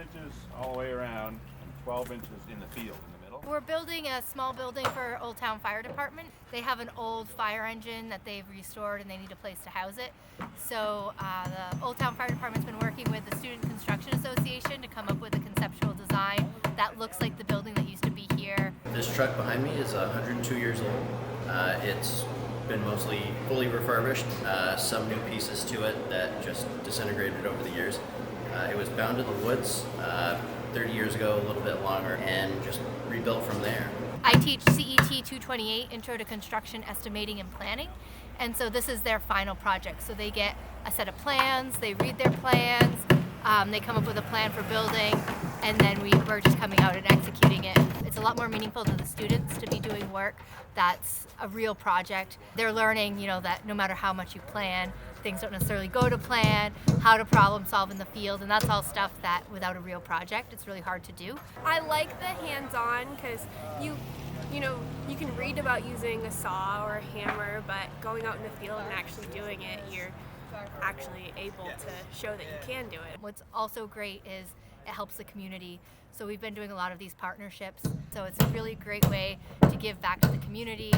inches all the way around and 12 inches in the field in the middle. We're building a small building for Old Town Fire Department. They have an old fire engine that they've restored and they need a place to house it. So the Old Town Fire Department's been working with the Student Construction Association to come up with a conceptual design that looks like the building that used to be here. This truck behind me is 102 years old. It's been mostly fully refurbished, some new pieces to it that just disintegrated over the years. It was bound in the woods 30 years ago, a little bit longer, and just rebuilt from there. I teach CET 228, Intro to Construction Estimating and Planning, and so this is their final project. So they get a set of plans, they read their plans, they come up with a plan for building, and then we're just coming out and executing it. It's a lot more meaningful to the students to be doing work that's a real project. They're learning, that no matter how much you plan, things don't necessarily go to plan, how to problem solve in the field, and that's all stuff that without a real project, it's really hard to do. I like the hands-on because you can read about using a saw or a hammer, but going out in the field and actually doing it, you're actually able to show that you can do it. What's also great is it helps the community. So we've been doing a lot of these partnerships. So it's a really great way to give back to the community.